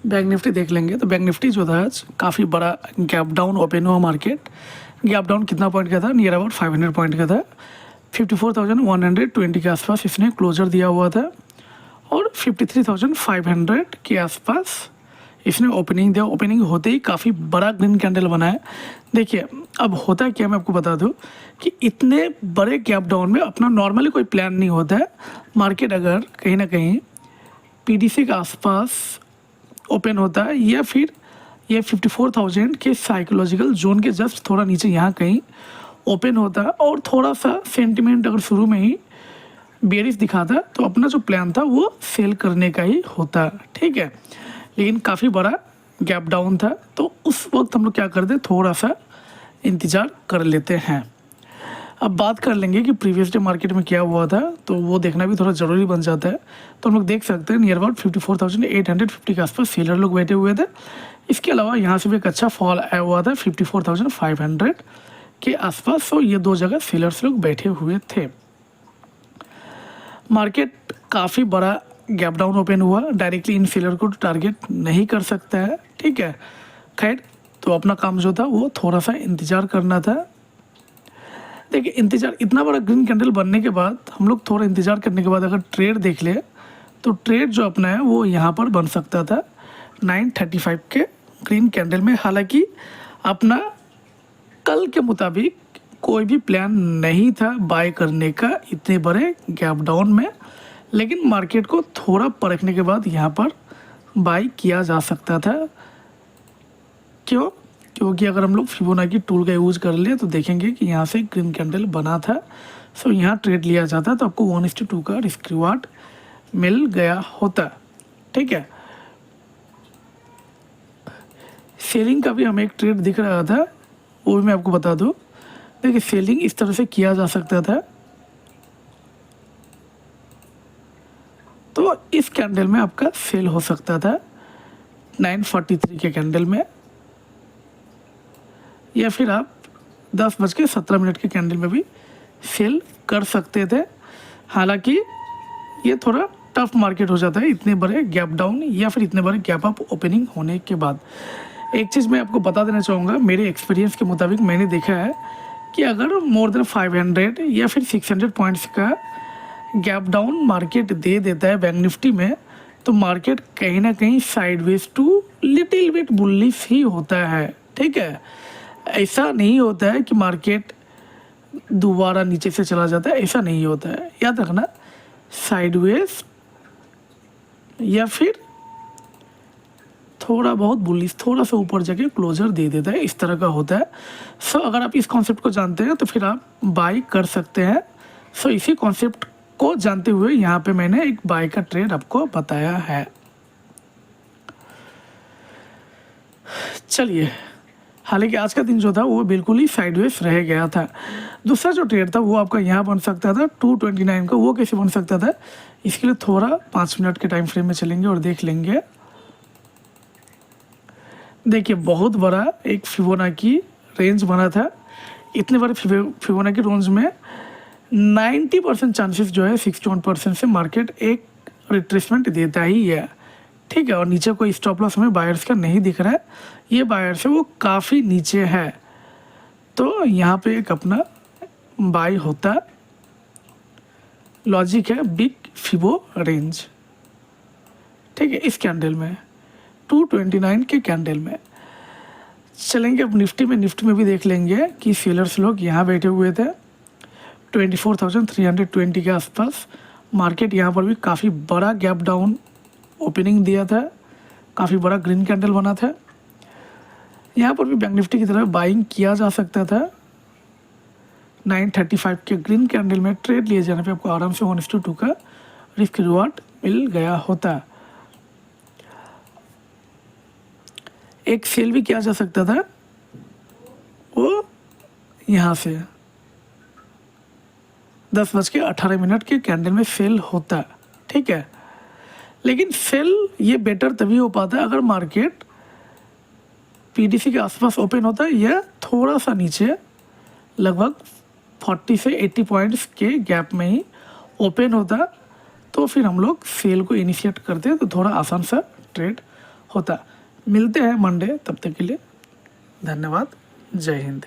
Bank Nifty देख लेंगे तो बैंक निफ्टी जो था आज काफ़ी बड़ा गैप डाउन ओपन हुआ मार्केट। गैप डाउन कितना पॉइंट का था? नियर अबाउट 500 पॉइंट का था। 54,120 के आसपास इसने क्लोजर दिया हुआ था और 53,500 के आसपास इसने ओपनिंग दिया। ओपनिंग होते ही काफ़ी बड़ा ग्रीन कैंडल बना है। देखिए अब होता है क्या, मैं आपको बता दूं कि इतने बड़े गैप डाउन में अपना नॉर्मली कोई प्लान नहीं होता है। मार्केट अगर कहीं ना कहीं पीडीसी के आसपास ओपन होता है या फिर ये 54,000 के साइकोलॉजिकल जोन के जस्ट थोड़ा नीचे यहाँ कहीं ओपन होता है और थोड़ा सा सेंटिमेंट अगर शुरू में ही बेरिश दिखाता तो अपना जो प्लान था वो सेल करने का ही होता, ठीक है। लेकिन काफ़ी बड़ा गैप डाउन था तो उस वक्त हम लोग क्या करते, थोड़ा सा इंतज़ार कर लेते हैं। अब बात कर लेंगे कि प्रीवियस डे मार्केट में क्या हुआ था, तो वो देखना भी थोड़ा ज़रूरी बन जाता है। तो हम लोग देख सकते हैं नियर अबाउट 54,850 के आसपास सेलर लोग बैठे हुए थे। इसके अलावा यहाँ से भी एक अच्छा फॉल आया हुआ था 54,500 के आसपास। तो ये दो जगह सेलर्स लोग बैठे हुए थे। मार्केट काफ़ी बड़ा गैप डाउन ओपन हुआ। डायरेक्टली इन सेलर को टारगेट नहीं कर सकता है, ठीक है। खैर तो अपना काम जो था वो थोड़ा सा इंतज़ार करना था। देखिए इंतज़ार, इतना बड़ा ग्रीन कैंडल बनने के बाद हम लोग थोड़ा इंतज़ार करने के बाद अगर ट्रेड देख ले तो ट्रेड जो अपना है वो यहाँ पर बन सकता था 935 के ग्रीन कैंडल में। हालांकि अपना कल के मुताबिक कोई भी प्लान नहीं था बाय करने का इतने बड़े गैप डाउन में, लेकिन मार्केट को थोड़ा परखने के बाद यहाँ पर बाय किया जा सकता था। क्यों? क्योंकि अगर हम लोग फिबोनाची टूल का यूज़ कर ले तो देखेंगे कि यहाँ से ग्रीन कैंडल बना था। सो यहाँ ट्रेड लिया जाता तो आपको 1:2 का रिस्क रिवार्ड मिल गया होता, ठीक है। सेलिंग का भी हमें एक ट्रेड दिख रहा था, वो भी मैं आपको बता दूँ। देखिए सेलिंग इस तरह से किया जा सकता था। तो इस कैंडल में आपका सेल हो सकता था 943 के कैंडल में, या फिर आप 10:17 के कैंडल में भी सेल कर सकते थे। हालांकि ये थोड़ा टफ मार्केट हो जाता है इतने बड़े गैप डाउन या फिर इतने बड़े गैप अप ओपनिंग होने के बाद। एक चीज़ मैं आपको बता देना चाहूँगा, मेरे एक्सपीरियंस के मुताबिक मैंने देखा है कि अगर मोर देन 500 या फिर 600 पॉइंट्स का गैप डाउन मार्केट दे देता है बैंक निफ्टी में, तो मार्केट कहीं ना कहीं sideways to little bit bullish ही होता है, ठीक है। ऐसा नहीं होता है कि मार्केट दोबारा नीचे से चला जाता है, ऐसा नहीं होता है। याद रखना, साइडवेज या फिर थोड़ा बहुत बुलिश, थोड़ा सा ऊपर जाके क्लोजर दे देता है, इस तरह का होता है। सो अगर आप इस कॉन्सेप्ट को जानते हैं तो फिर आप बाई कर सकते हैं। सो इसी कॉन्सेप्ट को जानते हुए यहाँ पे मैंने एक बाई का ट्रेड आपको बताया है। चलिए, हालांकि आज का दिन जो था वो बिल्कुल ही साइडवेज रह गया था। दूसरा जो ट्रेड था वो आपका यहाँ बन सकता था 229 का। वो कैसे बन सकता था, इसके लिए थोड़ा 5 मिनट के टाइम फ्रेम में चलेंगे और देख लेंगे। देखिए बहुत बड़ा एक फिबोनाची रेंज बना था। इतने बड़े फिबोनाची रेंज में 90% चांसेस जो है 61% से मार्केट एक रिट्रेसमेंट देता ही है, ठीक है। और नीचे कोई स्टॉप लॉस हमें बायर्स का नहीं दिख रहा है, ये बायर्स है वो काफ़ी नीचे है। तो यहाँ पे एक अपना बाय होता, लॉजिक है बिग फिबो रेंज, ठीक है। इस कैंडल में 229 के कैंडल में चलेंगे। अब निफ्टी में भी देख लेंगे कि सेलर्स लोग यहाँ बैठे हुए थे 24,320 के आसपास। मार्केट यहाँ पर भी काफ़ी बड़ा गैप डाउन ओपनिंग दिया था, काफ़ी बड़ा ग्रीन कैंडल बना था। यहाँ पर भी बैंक निफ्टी की तरफ बाइंग किया जा सकता था। 935 के ग्रीन कैंडल में ट्रेड लिए जाने पे आपको आराम से 1:2 का रिस्क रिवार्ड मिल गया होता। एक सेल भी किया जा सकता था, वो यहाँ से 10:18 के कैंडल में सेल होता, ठीक है। लेकिन सेल ये बेटर तभी हो पाता है अगर मार्केट पीडीसी के आसपास ओपन होता है या थोड़ा सा नीचे लगभग 40 से 80 पॉइंट्स के गैप में ही ओपन होता, तो फिर हम लोग सेल को इनिशिएट करते तो थोड़ा आसान सा ट्रेड होता। मिलते हैं मंडे, तब तक के लिए धन्यवाद। जय हिंद।